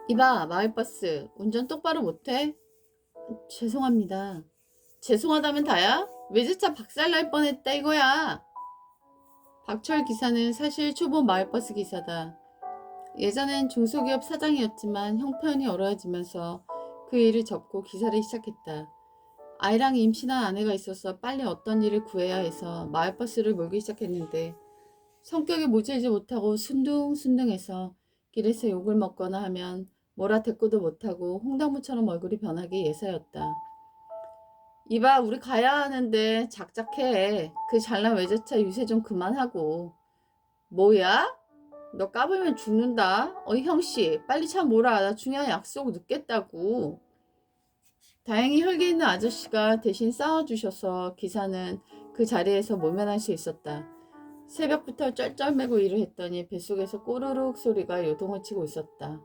이봐, 마을버스. 운전 똑바로 못해? 죄송합니다. 죄송하다면 다야? 외제차 박살날 뻔했다 이거야. 박철 기사는 사실 초보 마을버스 기사다. 예전엔 중소기업 사장이었지만 형편이 어려워지면서 그 일을 접고 기사를 시작했다. 아이랑 임신한 아내가 있어서 빨리 어떤 일을 구해야 해서 마을버스를 몰기 시작했는데 성격이 모질지 못하고 순둥순둥해서 길에서 욕을 먹거나 하면 몰아대꾸도 못하고 홍당무처럼 얼굴이 변하기 예사였다. 이봐, 우리 가야 하는데 작작해. 그 잘난 외제차 유세 좀 그만하고. 뭐야? 너 까불면 죽는다. 형씨, 빨리 차 몰아. 나 중요한 약속 늦겠다고. 다행히 혈기 있는 아저씨가 대신 싸워주셔서 기사는 그 자리에서 모면할 수 있었다. 새벽부터 쩔쩔매고 일을 했더니 뱃속에서 꼬르륵 소리가 요동을 치고 있었다.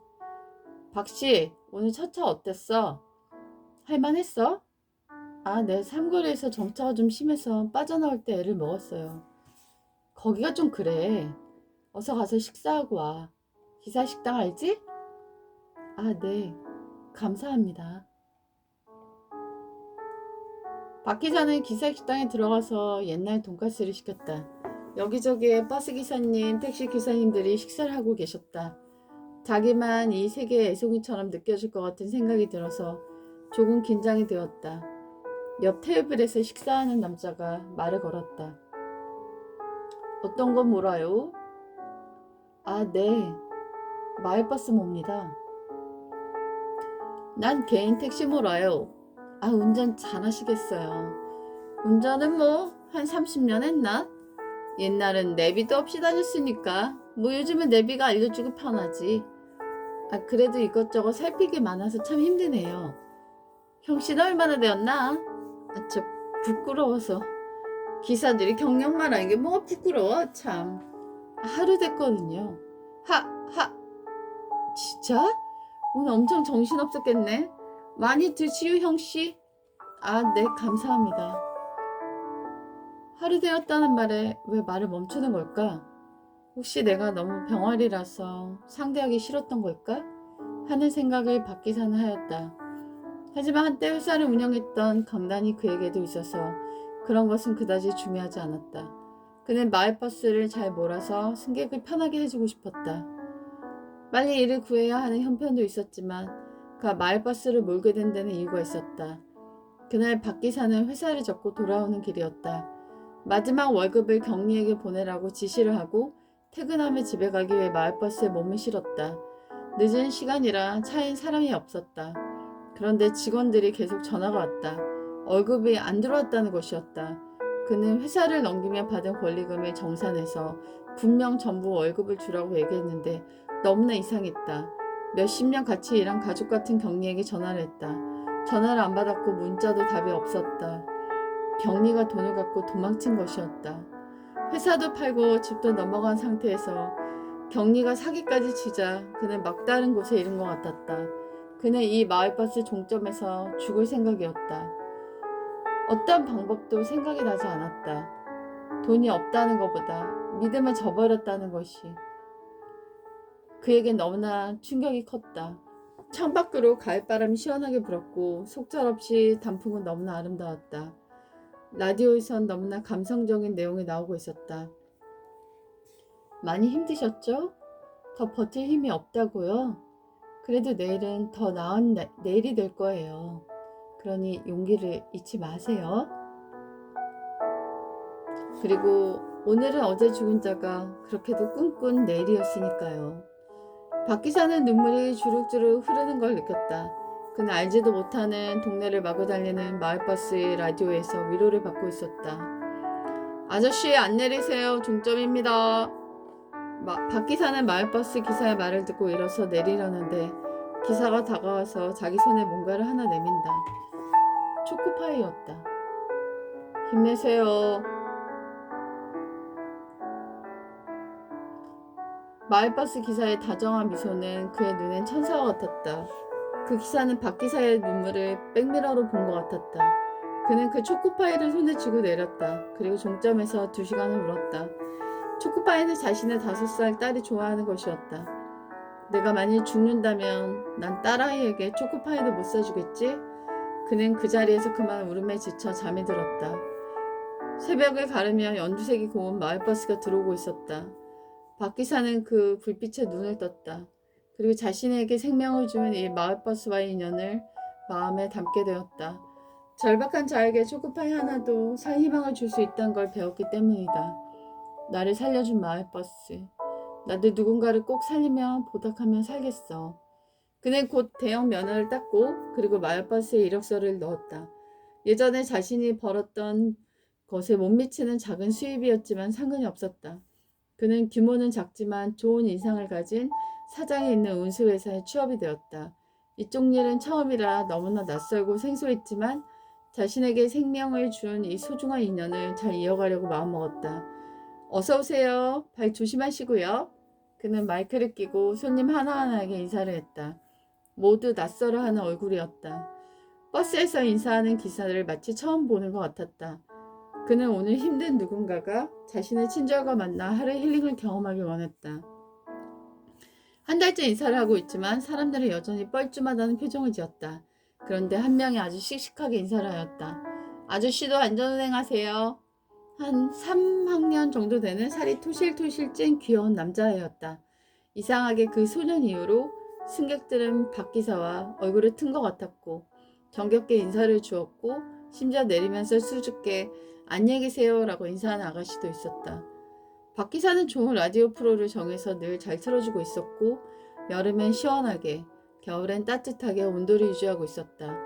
박씨, 오늘 첫 차 어땠어? 할만했어? 아, 네, 삼거리에서 정차가 좀 심해서 빠져나올 때 애를 먹었어요. 거기가 좀 그래. 어서 가서 식사하고 와. 기사 식당 알지? 아, 네. 감사합니다. 박 기사는 기사 식당에 들어가서 옛날 돈가스를 시켰다. 여기저기에 버스 기사님, 택시 기사님들이 식사를 하고 계셨다. 자기만 이 세계의 애송이처럼 느껴질 것 같은 생각이 들어서 조금 긴장이 되었다. 옆 테이블에서 식사하는 남자가 말을 걸었다. 어떤 건 몰아요? 아, 네. 마을버스 몹니다. 난 개인 택시 몰아요. 아, 운전 잘하시겠어요. 운전은 뭐 한 30년 했나? 옛날은 내비도 없이 다녔으니까 뭐 요즘은 내비가 알려주기 편하지. 아, 그래도 이것저것 살피기 많아서 참 힘드네요. 형씨는 얼마나 되었나? 아, 저 부끄러워서. 기사들이 경력만 하는 게 뭐가 부끄러워 참. 하루 됐거든요. 하 진짜? 오늘 엄청 정신없었겠네. 많이 드시오 형씨. 아, 네, 감사합니다. 하루 되었다는 말에 왜 말을 멈추는 걸까? 혹시 내가 너무 병아리라서 상대하기 싫었던 걸까? 하는 생각을 박 기사는 하였다. 하지만 한때 회사를 운영했던 강단이 그에게도 있어서 그런 것은 그다지 중요하지 않았다. 그는 마을버스를 잘 몰아서 승객을 편하게 해주고 싶었다. 빨리 일을 구해야 하는 형편도 있었지만 그가 마을버스를 몰게 된 데는 이유가 있었다. 그날 박 기사는 회사를 접고 돌아오는 길이었다. 마지막 월급을 경리에게 보내라고 지시를 하고 퇴근하며 집에 가기 위해 마을버스에 몸을 실었다. 늦은 시간이라 차엔 사람이 없었다. 그런데 직원들이 계속 전화가 왔다. 월급이 안 들어왔다는 것이었다. 그는 회사를 넘기며 받은 권리금을 정산해서 분명 전부 월급을 주라고 얘기했는데 너무나 이상했다. 몇십 년 같이 일한 가족 같은 경리에게 전화를 했다. 전화를 안 받았고 문자도 답이 없었다. 경리가 돈을 갖고 도망친 것이었다. 회사도 팔고 집도 넘어간 상태에서 경리가 사기까지 치자 그는 막다른 곳에 이른 것 같았다. 그는 이 마을버스 종점에서 죽을 생각이었다. 어떤 방법도 생각이 나지 않았다. 돈이 없다는 것보다 믿음을 저버렸다는 것이 그에겐 너무나 충격이 컸다. 창밖으로 가을바람이 시원하게 불었고 속절없이 단풍은 너무나 아름다웠다. 라디오에선 너무나 감성적인 내용이 나오고 있었다. 많이 힘드셨죠? 더 버틸 힘이 없다고요? 그래도 내일은 더 나은 내일이 될 거예요. 그러니 용기를 잃지 마세요. 그리고 오늘은 어제 죽은 자가 그렇게도 꿈꾼 내일이었으니까요. 박 기사는 눈물이 주룩주룩 흐르는 걸 느꼈다. 그는 알지도 못하는 동네를 마구 달리는 마을버스의 라디오에서 위로를 받고 있었다. 아저씨, 안 내리세요. 종점입니다. 박 기사는 마을버스 기사의 말을 듣고 일어서 내리려는데 기사가 다가와서 자기 손에 뭔가를 하나 내민다. 초코파이였다. 힘내세요. 마을버스 기사의 다정한 미소는 그의 눈엔 천사와 같았다. 그 기사는 박 기사의 눈물을 백미러로 본 것 같았다. 그는 그 초코파이를 손에 쥐고 내렸다. 그리고 종점에서 2시간을 울었다. 초코파이는 자신의 5살 딸이 좋아하는 것이었다. 내가 만일 죽는다면 난 딸아이에게 초코파이도 못 사주겠지? 그는 그 자리에서 그만 울음에 지쳐 잠이 들었다. 새벽을 가르며 연두색이 고운 마을버스가 들어오고 있었다. 박기사는 그 불빛에 눈을 떴다. 그리고 자신에게 생명을 준 이 마을버스와의 인연을 마음에 담게 되었다. 절박한 자에게 초코파이 하나도 살 희망을 줄 수 있다는 걸 배웠기 때문이다. 나를 살려준 마을버스. 나도 누군가를 꼭 살리면 보답하며 살겠어. 그는 곧 대형 면허를 땄고 그리고 마을버스에 이력서를 넣었다. 예전에 자신이 벌었던 것에 못 미치는 작은 수입이었지만 상관이 없었다. 그는 규모는 작지만 좋은 인상을 가진 사장이 있는 운수회사에 취업이 되었다. 이쪽 일은 처음이라 너무나 낯설고 생소했지만 자신에게 생명을 준 이 소중한 인연을 잘 이어가려고 마음먹었다. 어서 오세요. 발 조심하시고요. 그는 마이크를 끼고 손님 하나하나에게 인사를 했다. 모두 낯설어하는 얼굴이었다. 버스에서 인사하는 기사를 마치 처음 보는 것 같았다. 그는 오늘 힘든 누군가가 자신의 친절과 만나 하루 힐링을 경험하길 원했다. 한 달째 인사를 하고 있지만 사람들은 여전히 뻘쭘하다는 표정을 지었다. 그런데 한 명이 아주 씩씩하게 인사를 하였다. 아저씨도 안전운행하세요. 한 3학년 정도 되는 살이 토실토실 찐 귀여운 남자애였다. 이상하게 그 소년 이후로 승객들은 박기사와 얼굴을 튼 것 같았고 정겹게 인사를 주었고 심지어 내리면서 수줍게 안녕히 계세요 라고 인사하는 아가씨도 있었다. 박기사는 좋은 라디오 프로를 정해서 늘 잘 틀어주고 있었고 여름엔 시원하게 겨울엔 따뜻하게 온도를 유지하고 있었다.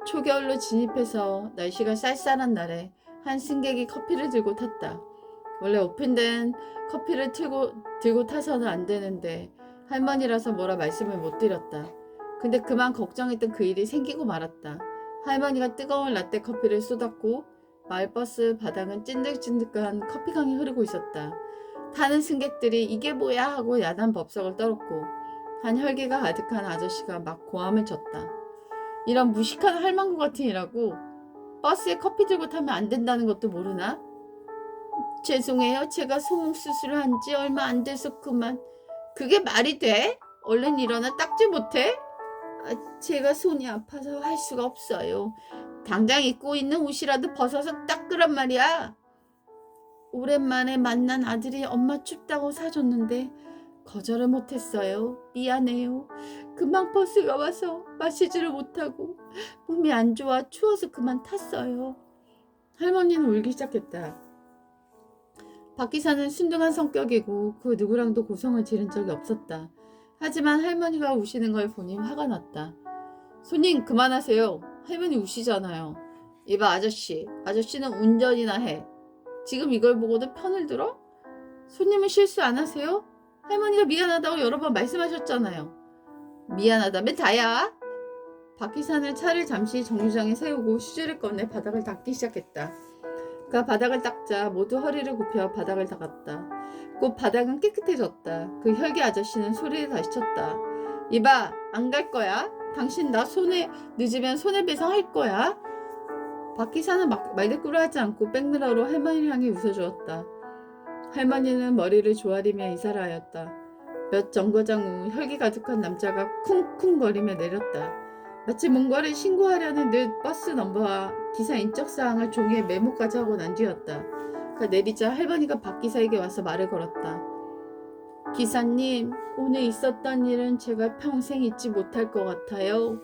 초겨울로 진입해서 날씨가 쌀쌀한 날에 한 승객이 커피를 들고 탔다. 원래 오픈된 커피를 들고 타서는 안 되는데 할머니라서 뭐라 말씀을 못 드렸다. 근데 그만 걱정했던 그 일이 생기고 말았다. 할머니가 뜨거운 라떼 커피를 쏟았고 마을버스 바닥은 찐득찐득한 커피강이 흐르고 있었다. 타는 승객들이 이게 뭐야 하고 야단 법석을 떨었고 한 혈기가 가득한 아저씨가 막 고함을 쳤다. 이런 무식한 할망구 같은 이라고 버스에 커피 들고 타면 안 된다는 것도 모르나? 죄송해요. 제가 손목 수술을 한 지 얼마 안 돼서 그만. 그게 말이 돼? 얼른 일어나 닦지 못해? 제가 손이 아파서 할 수가 없어요. 당장 입고 있는 옷이라도 벗어서 닦으란 말이야. 오랜만에 만난 아들이 엄마 춥다고 사줬는데 거절을 못했어요. 미안해요. 금방 버스가 와서 마시지를 못하고 몸이 안 좋아 추워서 그만 탔어요. 할머니는 울기 시작했다. 박기사는 순둥한 성격이고 그 누구랑도 고성을 지른 적이 없었다. 하지만 할머니가 우시는 걸 보니 화가 났다. 손님 그만하세요. 할머니 우시잖아요. 이봐 아저씨는 운전이나 해. 지금 이걸 보고도 편을 들어? 손님은 실수 안 하세요? 할머니가 미안하다고 여러 번 말씀하셨잖아요. 미안하다면 다야. 박기사는 차를 잠시 정류장에 세우고 휴지를 꺼내 바닥을 닦기 시작했다. 그가 바닥을 닦자 모두 허리를 굽혀 바닥을 닦았다. 곧 바닥은 깨끗해졌다. 그 혈기 아저씨는 소리를 다시 쳤다. 이봐 안 갈 거야? 당신 나 늦으면 손해배상 할 거야? 박기사는 말대꾸를 하지 않고 백미러로 할머니를 향해 웃어주었다. 할머니는 머리를 조아리며 인사를 하였다. 몇 정거장 후 혈기 가득한 남자가 쿵쿵거리며 내렸다. 마치 뭔가를 신고하려는 듯 버스 넘버와 기사 인적사항을 종이에 메모까지 하고 난 뒤였다. 그가 내리자 할머니가 박기사에게 와서 말을 걸었다. 기사님, 오늘 있었던 일은 제가 평생 잊지 못할 것 같아요.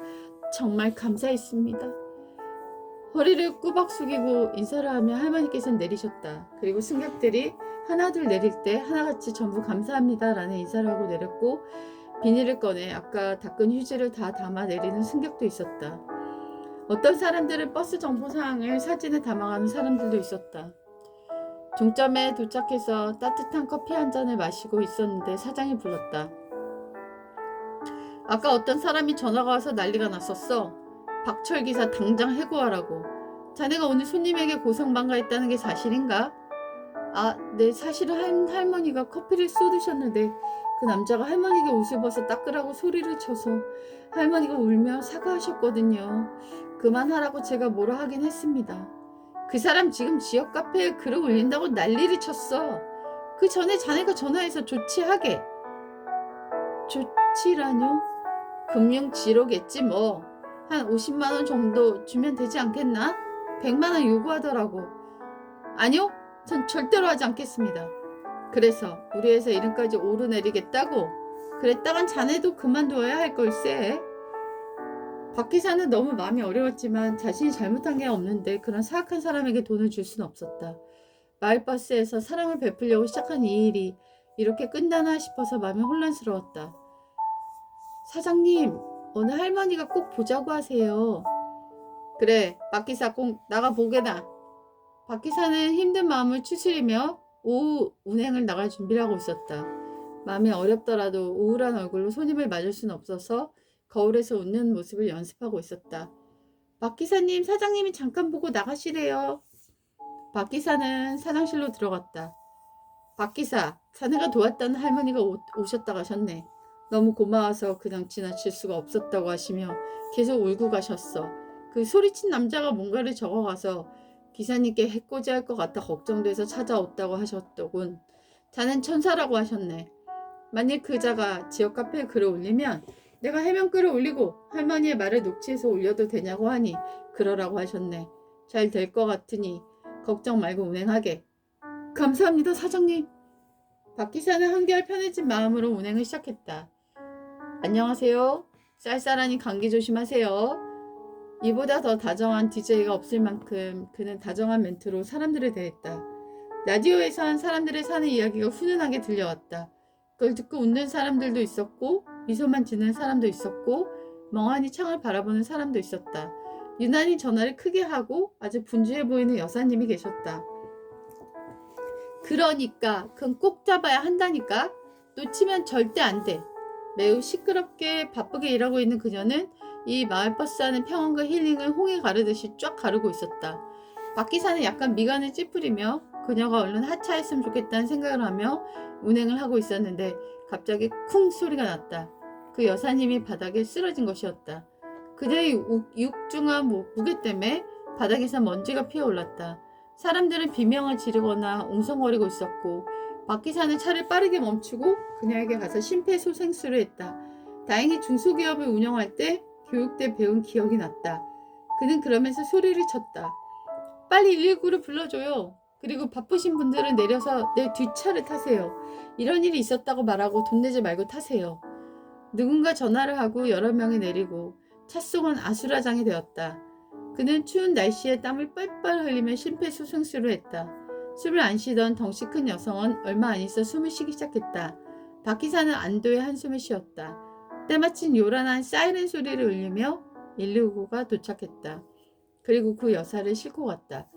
정말 감사했습니다. 허리를 꾸벅 숙이고 인사를 하며 할머니께서는 내리셨다. 그리고 승객들이 하나둘 내릴 때 하나같이 전부 감사합니다 라는 인사를 하고 내렸고 비닐을 꺼내 아까 닦은 휴지를 다 담아 내리는 승객도 있었다. 어떤 사람들은 버스 정보사항을 사진에 담아가는 사람들도 있었다. 종점에 도착해서 따뜻한 커피 한 잔을 마시고 있었는데 사장이 불렀다. 아까 어떤 사람이 전화가 와서 난리가 났었어. 박철 기사 당장 해고하라고. 자네가 오늘 손님에게 고성방가했다는 게 사실인가? 네, 사실은 할머니가 커피를 쏟으셨는데 그 남자가 할머니에게 옷을 벗어 닦으라고 소리를 쳐서 할머니가 울며 사과하셨거든요. 그만하라고 제가 뭐라 하긴 했습니다. 그 사람 지금 지역 카페에 글을 올린다고 난리를 쳤어. 그 전에 자네가 전화해서 조치하게. 7라뇨? 금융지로겠지 뭐. 한 50만 원 정도 주면 되지 않겠나? 100만 원 요구하더라고. 아니요, 전 절대로 하지 않겠습니다. 그래서 우리 회사 이름까지 오르내리겠다고? 그랬다간 자네도 그만둬야 할 걸세. 박 기사는 너무 마음이 어려웠지만 자신이 잘못한 게 없는데 그런 사악한 사람에게 돈을 줄 수는 없었다. 마을버스에서 사랑을 베풀려고 시작한 이 일이 이렇게 끝나나 싶어서 마음이 혼란스러웠다. 사장님, 어느 할머니가 꼭 보자고 하세요. 그래, 박 기사 꼭 나가보게나. 박 기사는 힘든 마음을 추스리며 오후 운행을 나갈 준비를 하고 있었다. 마음이 어렵더라도 우울한 얼굴로 손님을 맞을 수는 없어서 거울에서 웃는 모습을 연습하고 있었다. 박 기사님, 사장님이 잠깐 보고 나가시래요. 박 기사는 사장실로 들어갔다. 박 기사, 자네가 도왔다는 할머니가 오셨다 가셨네. 너무 고마워서 그냥 지나칠 수가 없었다고 하시며 계속 울고 가셨어. 그 소리친 남자가 뭔가를 적어가서 기사님께 해코지할 것 같아 걱정돼서 찾아왔다고 하셨더군. 자넨 천사라고 하셨네. 만일 그자가 지역 카페에 글을 올리면 내가 해명글을 올리고 할머니의 말을 녹취해서 올려도 되냐고 하니 그러라고 하셨네. 잘 될 것 같으니 걱정 말고 운행하게. 감사합니다, 사장님. 박 기사는 한결 편해진 마음으로 운행을 시작했다. 안녕하세요. 쌀쌀하니 감기 조심하세요. 이보다 더 다정한 DJ가 없을 만큼 그는 다정한 멘트로 사람들을 대했다. 라디오에선 사람들의 사는 이야기가 훈훈하게 들려왔다. 그걸 듣고 웃는 사람들도 있었고 미소만 짓는 사람도 있었고 멍하니 창을 바라보는 사람도 있었다. 유난히 전화를 크게 하고 아주 분주해 보이는 여사님이 계셨다. 그러니까 그건 꼭 잡아야 한다니까. 놓치면 절대 안 돼. 매우 시끄럽게 바쁘게 일하고 있는 그녀는 이 마을버스 안의 평온과 힐링을 홍해 가르듯이 쫙 가르고 있었다. 박 기사는 약간 미간을 찌푸리며 그녀가 얼른 하차했으면 좋겠다는 생각을 하며 운행을 하고 있었는데 갑자기 쿵 소리가 났다. 그 여사님이 바닥에 쓰러진 것이었다. 그녀의 육중한 무게 때문에 바닥에서 먼지가 피어올랐다. 사람들은 비명을 지르거나 웅성거리고 있었고 박 기사는 차를 빠르게 멈추고 그녀에게 가서 심폐소생술을 했다. 다행히 중소기업을 운영할 때 교육때 배운 기억이 났다. 그는 그러면서 소리를 쳤다. 빨리 119를 불러줘요. 그리고 바쁘신 분들은 내려서 내 뒷차를 타세요. 이런 일이 있었다고 말하고 돈 내지 말고 타세요. 누군가 전화를 하고 여러 명이 내리고 차 속은 아수라장이 되었다. 그는 추운 날씨에 땀을 뻘뻘 흘리며 심폐소생술을 했다. 숨을 안 쉬던 덩치 큰 여성은 얼마 안 있어 숨을 쉬기 시작했다. 박 기사는 안도의 한숨을 쉬었다. 때마침 요란한 사이렌 소리를 울리며 119가 도착했다. 그리고 그 여사를 싣고 갔다.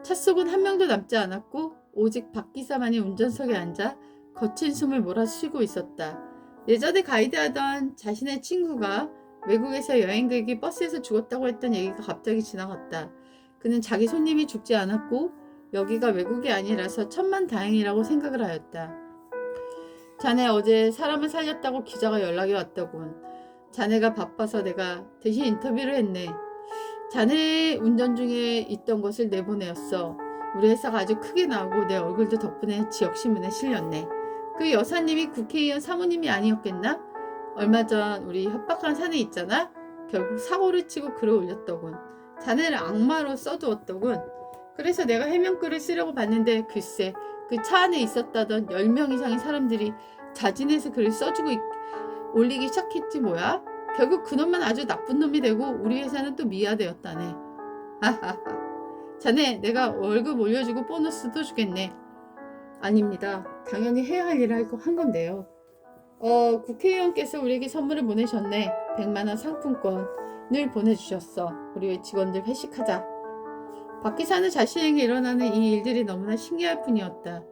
차 속은 한 명도 남지 않았고 오직 박 기사만이 운전석에 앉아 거친 숨을 몰아쉬고 있었다. 예전에 가이드하던 자신의 친구가 외국에서 여행 가기 버스에서 죽었다고 했던 얘기가 갑자기 지나갔다. 그는 자기 손님이 죽지 않았고 여기가 외국이 아니라서 천만다행이라고 생각을 하였다. 자네 어제 사람을 살렸다고 기자가 연락이 왔더군. 자네가 바빠서 내가 대신 인터뷰를 했네. 자네 운전 중에 있던 것을 내보내었어. 우리 회사가 아주 크게 나오고 내 얼굴도 덕분에 지역신문에 실렸네. 그 여사님이 국회의원 사모님이 아니었겠나? 얼마 전 우리 협박한 사내 있잖아? 결국 사고를 치고 글을 올렸더군. 자네를 악마로 써두었더군. 그래서 내가 해명글을 쓰려고 봤는데 글쎄 그 차 안에 있었다던 10명 이상의 사람들이 자진해서 글을 써주고 올리기 시작했지 뭐야? 결국 그놈만 아주 나쁜 놈이 되고 우리 회사는 또 미화되었다네. 하하하. 자네 내가 월급 올려주고 보너스도 주겠네. 아닙니다. 당연히 해야 할 일을 한 건데요. 국회의원께서 우리에게 선물을 보내셨네. 100만원 상품권을 보내주셨어. 우리 직원들 회식하자. 박 기사는 자신에게 일어나는 이 일들이 너무나 신기할 뿐이었다.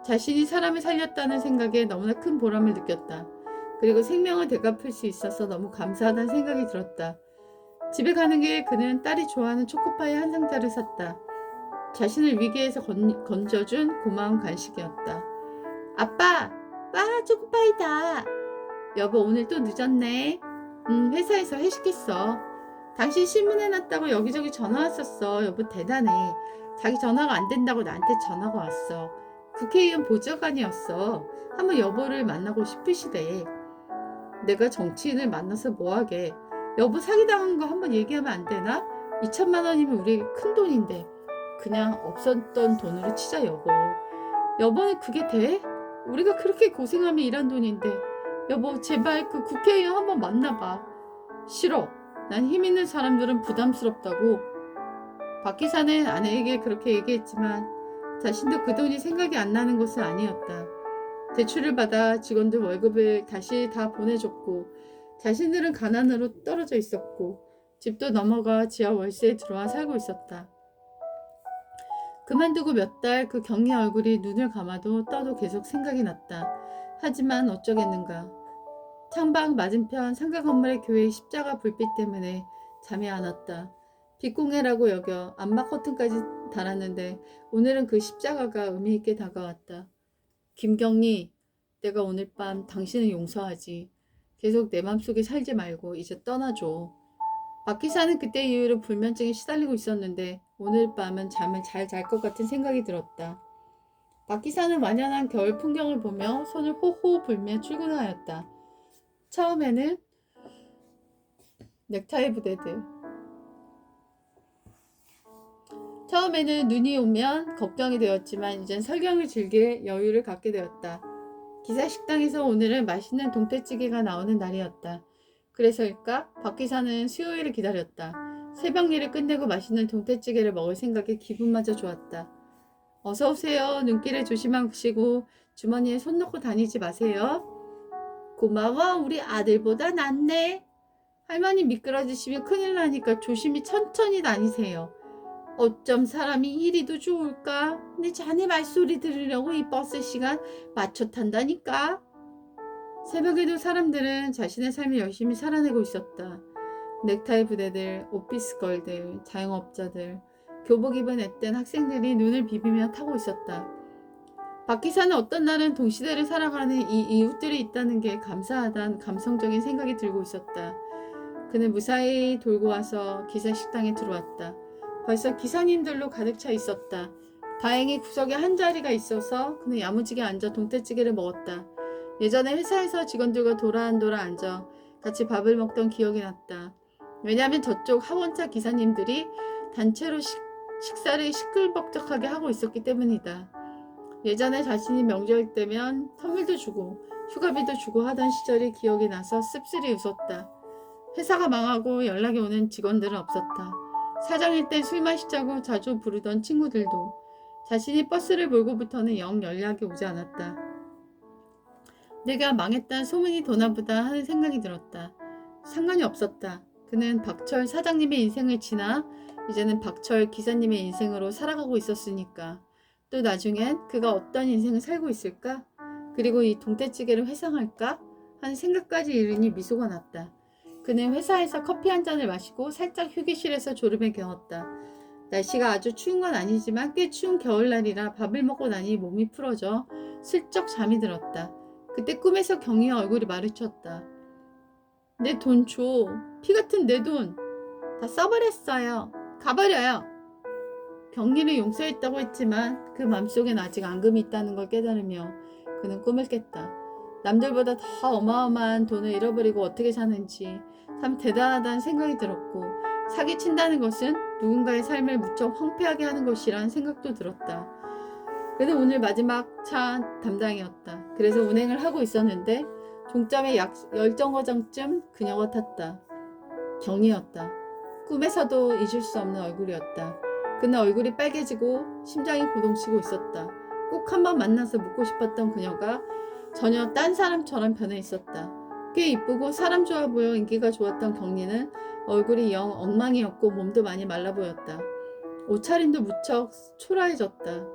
자신이 사람을 살렸다는 생각에 너무나 큰 보람을 느꼈다. 그리고 생명을 되갚을 수 있어서 너무 감사하다는 생각이 들었다. 집에 가는 길에 그는 딸이 좋아하는 초코파이 한 상자를 샀다. 자신을 위기에서 건져준 고마운 간식이었다. 아빠! 와, 초코파이다! 여보, 오늘 또 늦었네. 회사에서 회식했어. 당신 신문해 놨다고 여기저기 전화 왔었어. 여보 대단해. 자기 전화가 안 된다고 나한테 전화가 왔어. 국회의원 보좌관이었어. 한번 여보를 만나고 싶으시대. 내가 정치인을 만나서 뭐하게. 여보 사기당한 거 한번 얘기하면 안 되나? 2천만 원이면 우리에게 큰 돈인데. 그냥 없었던 돈으로 치자 여보. 여보는 그게 돼? 우리가 그렇게 고생하며 일한 돈인데. 여보 제발 그 국회의원 한번 만나봐. 싫어. 난 힘 있는 사람들은 부담스럽다고. 박 기사는 아내에게 그렇게 얘기했지만 자신도 그 돈이 생각이 안 나는 것은 아니었다. 대출을 받아 직원들 월급을 다시 다 보내줬고 자신들은 가난으로 떨어져 있었고 집도 넘어가 지하 월세에 들어와 살고 있었다. 그만두고 몇 달 그 경리 얼굴이 눈을 감아도 떠도 계속 생각이 났다. 하지만 어쩌겠는가. 창밖 맞은편 상가 건물의 교회의 십자가 불빛 때문에 잠이 안 왔다. 빛공해라고 여겨 암막 커튼까지 달았는데 오늘은 그 십자가가 의미 있게 다가왔다. 김경리, 내가 오늘 밤 당신을 용서하지. 계속 내 맘속에 살지 말고 이제 떠나줘. 박 기사는 그때 이후로 불면증에 시달리고 있었는데 오늘 밤은 잠을 잘 잘 것 같은 생각이 들었다. 박 기사는 완연한 겨울 풍경을 보며 손을 호호 불며 출근하였다. 처음에는 넥타이 부대들. 처음에는 눈이 오면 걱정이 되었지만 이젠 설경을 즐길 여유를 갖게 되었다. 기사 식당에서 오늘은 맛있는 동태찌개가 나오는 날이었다. 그래서일까? 박 기사는 수요일을 기다렸다. 새벽 일을 끝내고 맛있는 동태찌개를 먹을 생각에 기분마저 좋았다. 어서 오세요. 눈길을 조심하시고 주머니에 손 넣고 다니지 마세요. 고마워. 우리 아들보다 낫네. 할머니 미끄러지시면 큰일 나니까 조심히 천천히 다니세요. 어쩜 사람이 이리도 좋을까? 내 자네 말소리 들으려고 이 버스 시간 맞춰 탄다니까. 새벽에도 사람들은 자신의 삶을 열심히 살아내고 있었다. 넥타이 부대들, 오피스걸들, 자영업자들, 교복 입은 앳된 학생들이 눈을 비비며 타고 있었다. 박 기사는 어떤 날은 동시대를 살아가는 이 이웃들이 있다는 게 감사하다는 감성적인 생각이 들고 있었다. 그는 무사히 돌고 와서 기사 식당에 들어왔다. 벌써 기사님들로 가득 차 있었다. 다행히 구석에 한 자리가 있어서 그는 야무지게 앉아 동태찌개를 먹었다. 예전에 회사에서 직원들과 도란도란 앉아 같이 밥을 먹던 기억이 났다. 왜냐하면 저쪽 하원차 기사님들이 단체로 식사를 시끌벅적하게 하고 있었기 때문이다. 예전에 자신이 명절 때면 선물도 주고 휴가비도 주고 하던 시절이 기억이 나서 씁쓸히 웃었다. 회사가 망하고 연락이 오는 직원들은 없었다. 사장일 때 술 마시자고 자주 부르던 친구들도 자신이 버스를 몰고부터는 영 연락이 오지 않았다. 내가 망했다는 소문이 도나보다 하는 생각이 들었다. 상관이 없었다. 그는 박철 사장님의 인생을 지나 이제는 박철 기사님의 인생으로 살아가고 있었으니까. 또 나중엔 그가 어떤 인생을 살고 있을까? 그리고 이 동태찌개를 회상할까? 하는 생각까지 이르니 미소가 났다. 그는 회사에서 커피 한 잔을 마시고 살짝 휴게실에서 졸음에 겨웠다. 날씨가 아주 추운 건 아니지만 꽤 추운 겨울날이라 밥을 먹고 나니 몸이 풀어져 슬쩍 잠이 들었다. 그때 꿈에서 경희의 얼굴이 마주쳤다. 내 돈 줘. 피 같은 내 돈. 다 써버렸어요. 가버려요. 경리를 용서했다고 했지만 그 맘속엔 아직 앙금이 있다는 걸 깨달으며 그는 꿈을 깼다. 남들보다 더 어마어마한 돈을 잃어버리고 어떻게 사는지 참 대단하다는 생각이 들었고 사기친다는 것은 누군가의 삶을 무척 황폐하게 하는 것이라는 생각도 들었다. 그는 오늘 마지막 차 담당이었다. 그래서 운행을 하고 있었는데 종점의 약 10정거장쯤 그녀가 탔다. 경리였다. 꿈에서도 잊을 수 없는 얼굴이었다. 그는 얼굴이 빨개지고 심장이 고동치고 있었다. 꼭 한번 만나서 묻고 싶었던 그녀가 전혀 딴 사람처럼 변해 있었다. 꽤 이쁘고 사람 좋아 보여 인기가 좋았던 경리는 얼굴이 영 엉망이었고 몸도 많이 말라 보였다. 옷차림도 무척 초라해졌다.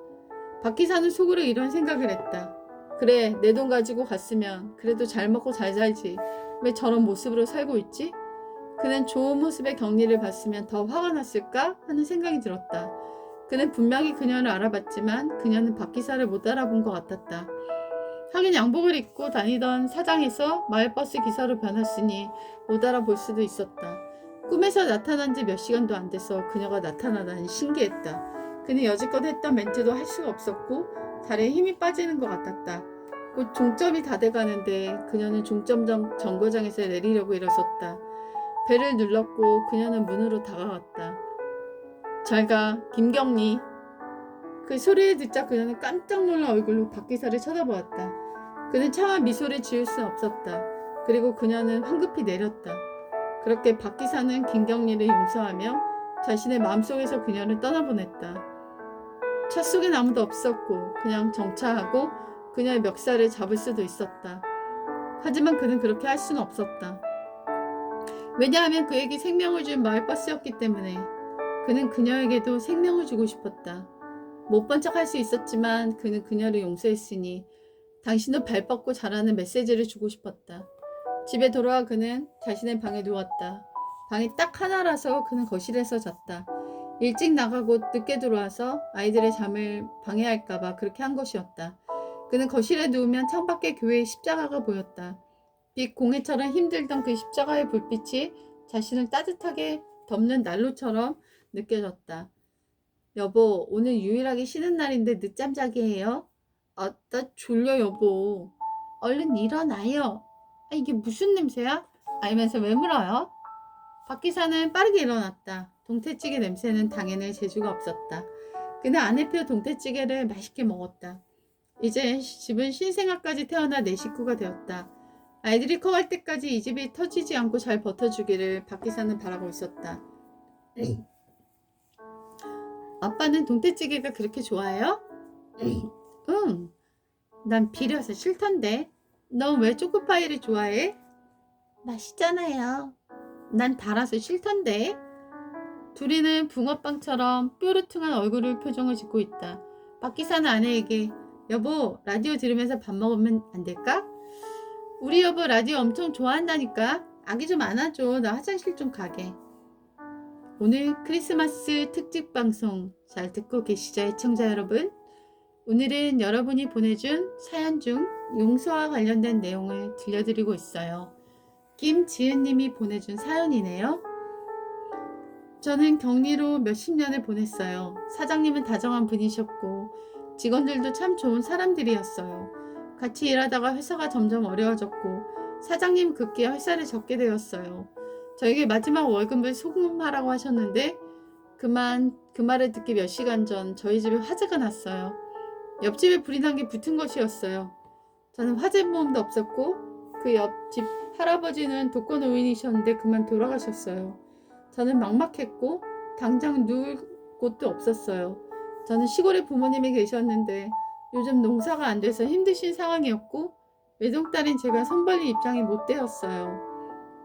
박 기사는 속으로 이런 생각을 했다. 그래, 내 돈 가지고 갔으면 그래도 잘 먹고 잘 살지. 왜 저런 모습으로 살고 있지? 그는 좋은 모습의 경리를 봤으면 더 화가 났을까 하는 생각이 들었다. 그는 분명히 그녀를 알아봤지만 그녀는 박 기사를 못 알아본 것 같았다. 하긴 양복을 입고 다니던 사장에서 마을버스 기사로 변했으니 못 알아볼 수도 있었다. 꿈에서 나타난 지 몇 시간도 안 돼서 그녀가 나타나다니 신기했다. 그는 여지껏 했던 멘트도 할 수가 없었고 다리에 힘이 빠지는 것 같았다. 곧 종점이 다 돼가는데 그녀는 종점 정거장에서 내리려고 일어섰다. 배를 눌렀고 그녀는 문으로 다가갔다. 잘가, 김경리. 그 소리를 듣자 그녀는 깜짝 놀란 얼굴로 박기사를 쳐다보았다. 그는 차마 미소를 지을 수 없었다. 그리고 그녀는 황급히 내렸다. 그렇게 박기사는 김경리를 용서하며 자신의 마음속에서 그녀를 떠나보냈다. 차 속엔 아무도 없었고 그냥 정차하고 그녀의 멱살을 잡을 수도 있었다. 하지만 그는 그렇게 할 수는 없었다. 왜냐하면 그에게 생명을 준 마을버스였기 때문에. 그는 그녀에게도 생명을 주고 싶었다. 못 본 척 할 수 있었지만 그는 그녀를 용서했으니 당신도 발 뻗고 자라는 메시지를 주고 싶었다. 집에 돌아와 그는 자신의 방에 누웠다. 방이 딱 하나라서 그는 거실에서 잤다. 일찍 나가고 늦게 들어와서 아이들의 잠을 방해할까봐 그렇게 한 것이었다. 그는 거실에 누우면 창밖에 교회의 십자가가 보였다. 빛 공해처럼 힘들던 그 십자가의 불빛이 자신을 따뜻하게 덮는 난로처럼 느껴졌다. 여보, 오늘 유일하게 쉬는 날인데 늦잠 자기 해요? 아, 나 졸려 여보. 얼른 일어나요. 아, 이게 무슨 냄새야? 알면서 왜 물어요? 박기사는 빠르게 일어났다. 동태찌개 냄새는 당연히 재주가 없었다. 그는 아내표 동태찌개를 맛있게 먹었다. 이제 집은 신생아까지 태어나 내 식구가 되었다. 아이들이 커갈 때까지 이 집이 터지지 않고 잘 버텨주기를 박기사는 바라고 있었다. 아빠는 동태찌개가 그렇게 좋아해요? 응. 난 비려서 싫던데. 넌 왜 초코파이를 좋아해? 맛있잖아요. 난 달아서 싫던데. 둘이는 붕어빵처럼 뾰루퉁한 얼굴을 표정을 짓고 있다. 박기사는 아내에게 여보 라디오 들으면서 밥 먹으면 안 될까? 우리 여보 라디오 엄청 좋아한다니까. 아기 좀 안아줘. 나 화장실 좀 가게. 오늘 크리스마스 특집 방송 잘 듣고 계시죠, 애청자 여러분? 오늘은 여러분이 보내준 사연 중 용서와 관련된 내용을 들려드리고 있어요. 김지은님이 보내준 사연이네요. 저는 격리로 몇십 년을 보냈어요. 사장님은 다정한 분이셨고 직원들도 참 좋은 사람들이었어요. 같이 일하다가 회사가 점점 어려워졌고 사장님 급기야 회사를 접게 되었어요. 저에게 마지막 월급을 소금하라고 하셨는데 그 말을 듣기 몇 시간 전 저희 집에 화재가 났어요. 옆집에 불이 난 게 붙은 것이었어요. 저는 화재보험도 없었고 그 옆집 할아버지는 독거노인이셨는데 그만 돌아가셨어요. 저는 막막했고 당장 누울 곳도 없었어요. 저는 시골에 부모님이 계셨는데 요즘 농사가 안 돼서 힘드신 상황이었고 외동딸인 제가 손 벌릴 입장이 못 되었어요.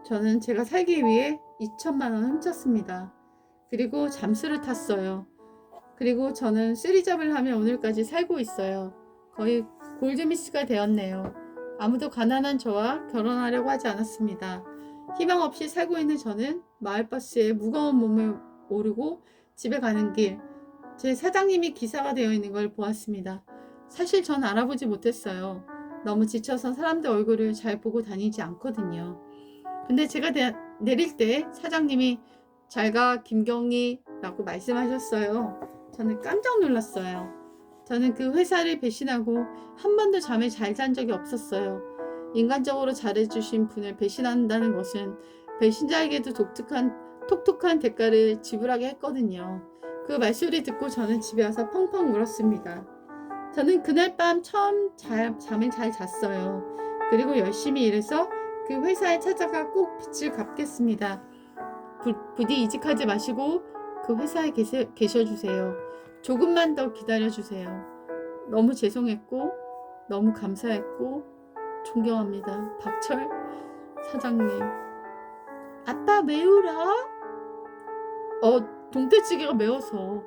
저는 제가 살기 위해 2천만 원 훔쳤습니다. 그리고 잠수를 탔어요. 그리고 저는 쓰리잡을 하며 오늘까지 살고 있어요. 거의 골드미스가 되었네요. 아무도 가난한 저와 결혼하려고 하지 않았습니다. 희망 없이 살고 있는 저는 마을버스에 무거운 몸을 오르고 집에 가는 길, 제 사장님이 기사가 되어 있는 걸 보았습니다. 사실 전 알아보지 못했어요. 너무 지쳐서 사람들 얼굴을 잘 보고 다니지 않거든요. 근데 제가 내릴 때 사장님이 잘가 김경리 라고 말씀하셨어요. 저는 깜짝 놀랐어요. 저는 그 회사를 배신하고 한 번도 잠을 잘 잔 적이 없었어요. 인간적으로 잘해주신 분을 배신한다는 것은 배신자에게도 톡톡한 대가를 지불하게 했거든요. 그 말소리 듣고 저는 집에 와서 펑펑 울었습니다. 저는 그날 밤 처음 잠을 잘 잤어요. 그리고 열심히 일해서 그 회사에 찾아가 꼭 빚을 갚겠습니다. 부디 이직하지 마시고 그 회사에 계셔주세요. 조금만 더 기다려주세요. 너무 죄송했고 너무 감사했고 존경합니다. 박철 사장님. 아빠 왜 울어? 동태찌개가 매워서.